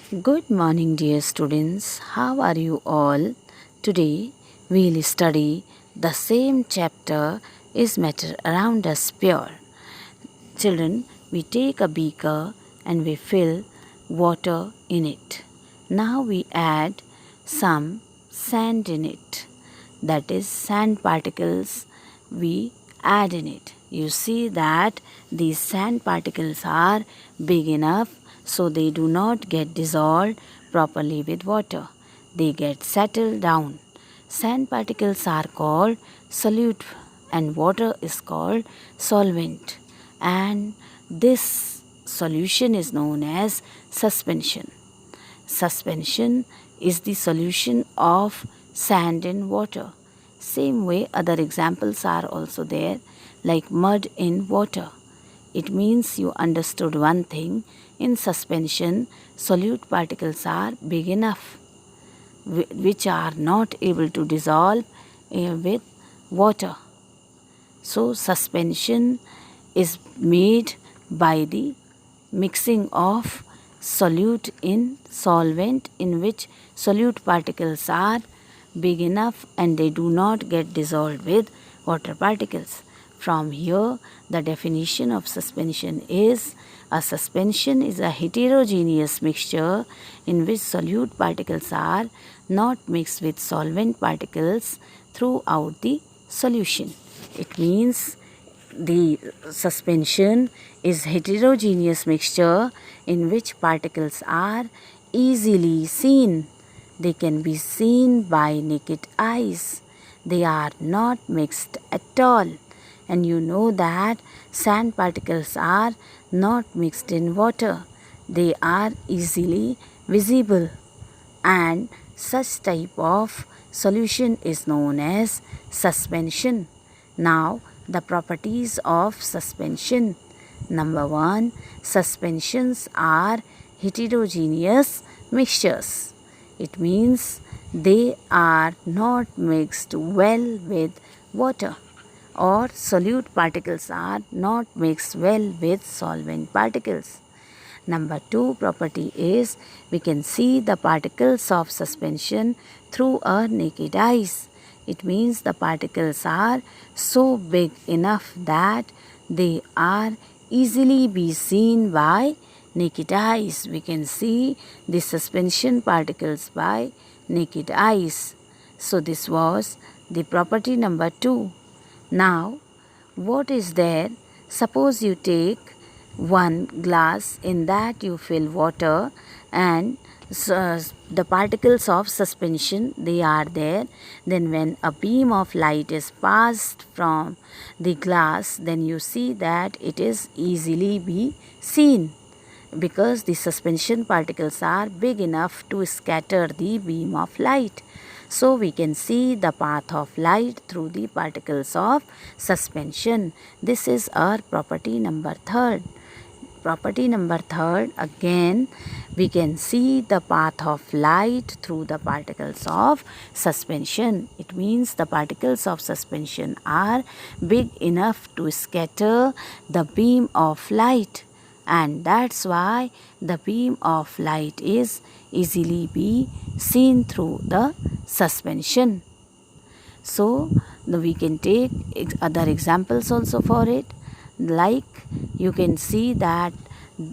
Good morning, dear students. How are you all? Today we'll study the same chapter, Is Matter Around Us Pure? Children, we take a beaker and we fill water in it. Now we add some sand in it. That is, sand particles we add in it. You see that these sand particles are big enough so they do not get dissolved properly with water. They get settled down. Sand particles are called solute and water is called solvent, and this solution is known as suspension. Suspension is the solution of sand in water. Same way other examples are also there, like mud in water. It means you understood one thing. In suspension, solute particles are big enough which are not able to dissolve with water. So suspension is made by the mixing of solute in solvent in which solute particles are big enough and they do not get dissolved with water particles. From here, the definition of suspension is: a suspension is a heterogeneous mixture in which solute particles are not mixed with solvent particles throughout the solution. It means the suspension is heterogeneous mixture in which particles are easily seen. They can be seen by naked eyes. They are not mixed at all. And you know that sand particles are not mixed in water. They are easily visible, and such type of solution is known as suspension. Now, the properties of suspension. Number 1, suspensions are heterogeneous mixtures. It means they are not mixed well with water, or solute particles are not mixed well with solvent particles. Number 2 property is we can see the particles of suspension through our naked eyes. It means the particles are so big enough that they are easily be seen by naked eyes. We can see the suspension particles by naked eyes. So this was the property number 2. Now, what is there? Suppose you take one glass, in that you fill water, and the particles of suspension, they are there. Then when a beam of light is passed from the glass, then you see that it is easily be seen, because the suspension particles are big enough to scatter the beam of light. So we can see the path of light through the particles of suspension. This is our property number 3. Property number 3, again we can see the path of light through the particles of suspension. It means the particles of suspension are big enough to scatter the beam of light, and that's why the beam of light is easily be seen through the suspension. So we can take other examples also for it, like you can see that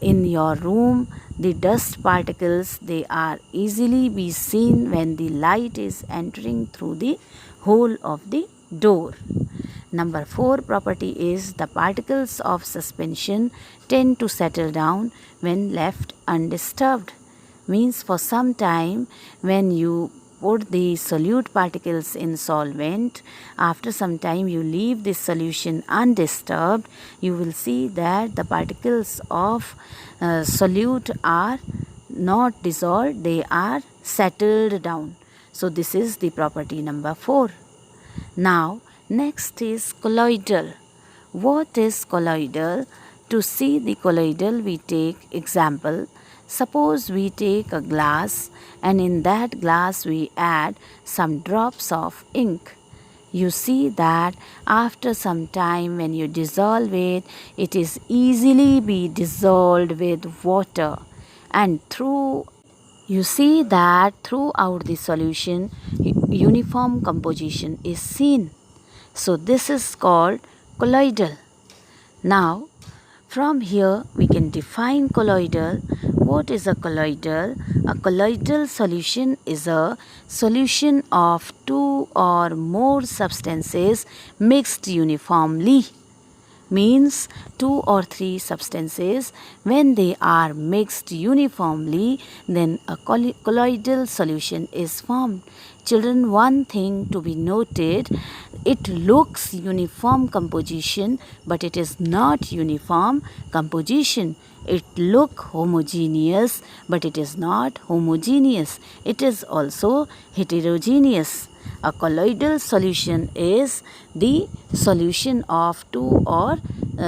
in your room the dust particles, they are easily be seen when the light is entering through the hole of the door. Number 4 property is the particles of suspension tend to settle down when left undisturbed. Means for some time when you put the solute particles in solvent, after some time you leave this solution undisturbed, you will see that the particles of solute are not dissolved, they are settled down. So this is the property number 4. Now, next is colloidal. What is colloidal? To see the colloidal, we take example. Suppose we take a glass, and in that glass we add some drops of ink. You see that after some time when you dissolve it, it is easily be dissolved with water, and through You see that throughout the solution, uniform composition is seen. So this is called colloidal. Now, from here we can define colloidal. What is a colloidal? A colloidal solution is a solution of two or more substances mixed uniformly. Means two or three substances, when they are mixed uniformly, then a colloidal solution is formed. Children, one thing to be noted, it looks uniform composition, but it is not uniform composition. It looks homogeneous, but it is not homogeneous. It is also heterogeneous. A colloidal solution is the solution of two or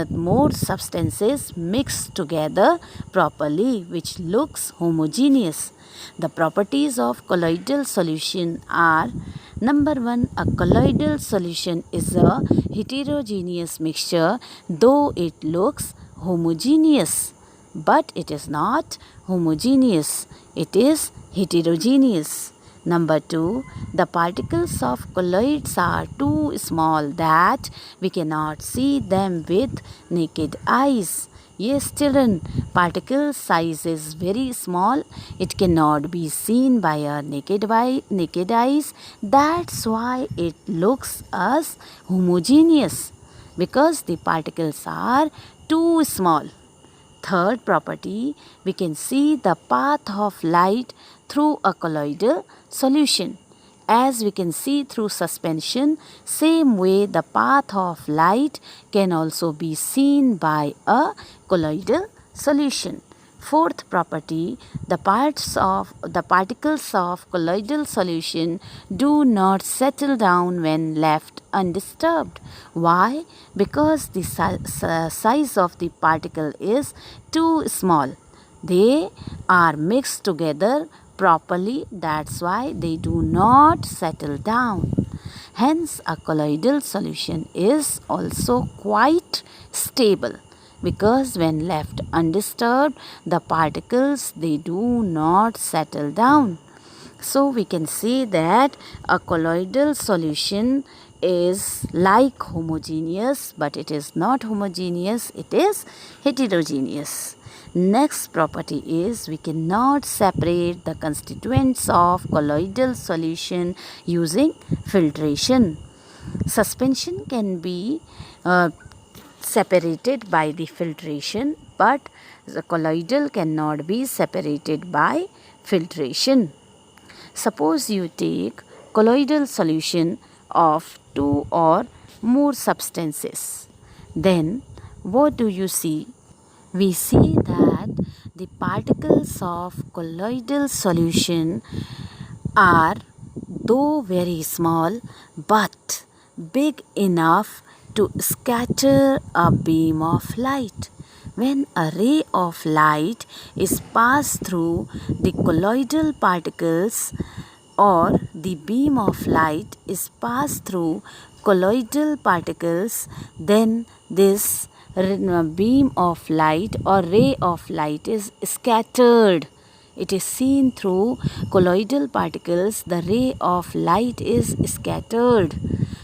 more substances mixed together properly, which looks homogeneous. The properties of colloidal solution are: number one, a colloidal solution is a heterogeneous mixture, though it looks homogeneous, but it is not homogeneous. It is heterogeneous. Number two, the particles of colloids are too small that we cannot see them with naked eyes. Yes, children, particle size is very small. It cannot be seen by our naked eyes. That's why it looks as homogeneous, because the particles are too small. Third property, we can see the path of light through a colloidal solution. As we can see through suspension, same way the path of light can also be seen by a colloidal solution. Fourth property, the particles of colloidal solution do not settle down when left undisturbed. Why? Because the size of the particle is too small. They are mixed together properly, that's why they do not settle down. Hence, a colloidal solution is also quite stable, because when left undisturbed, the particles, they do not settle down. So we can say that a colloidal solution is like homogeneous, but it is not homogeneous, it is heterogeneous. Next property is we cannot separate the constituents of colloidal solution using filtration. Suspension can be separated by the filtration, but the colloidal cannot be separated by filtration. Suppose you take colloidal solution of two or more substances. Then what do you see? We see that the particles of colloidal solution are though very small but big enough to scatter a beam of light. When a ray of light is passed through the colloidal particles, or the beam of light is passed through colloidal particles, then this beam of light or ray of light is scattered. It is seen through colloidal particles, the ray of light is scattered.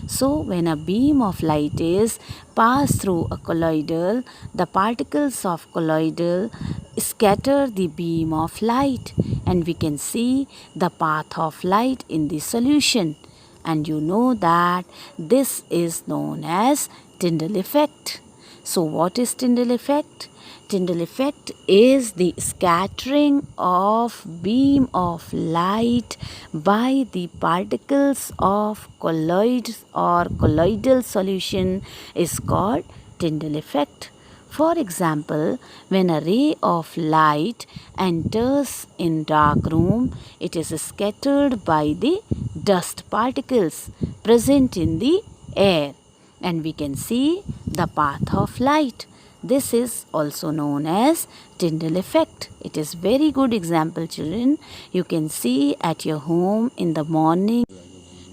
So when a beam of light is passed through a colloidal, the particles of colloidal scatter the beam of light, and we can see the path of light in the solution. And you know that this is known as Tyndall effect. So what is Tyndall effect? Tyndall effect is the scattering of beam of light by the particles of colloids or colloidal solution is called Tyndall effect. For example, when a ray of light enters in dark room, it is scattered by the dust particles present in the air, and we can see the path of light. This is also known as Tyndall effect. It is very good example, children. You can see at your home in the morning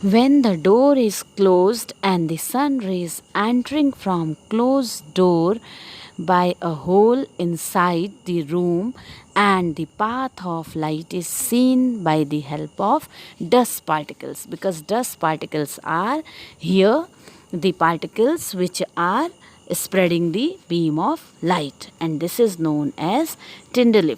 when the door is closed and the sun rays entering from closed door by a hole inside the room, and the path of light is seen by the help of dust particles, because dust particles are here the particles which are spreading the beam of light, and this is known as tyndall effect.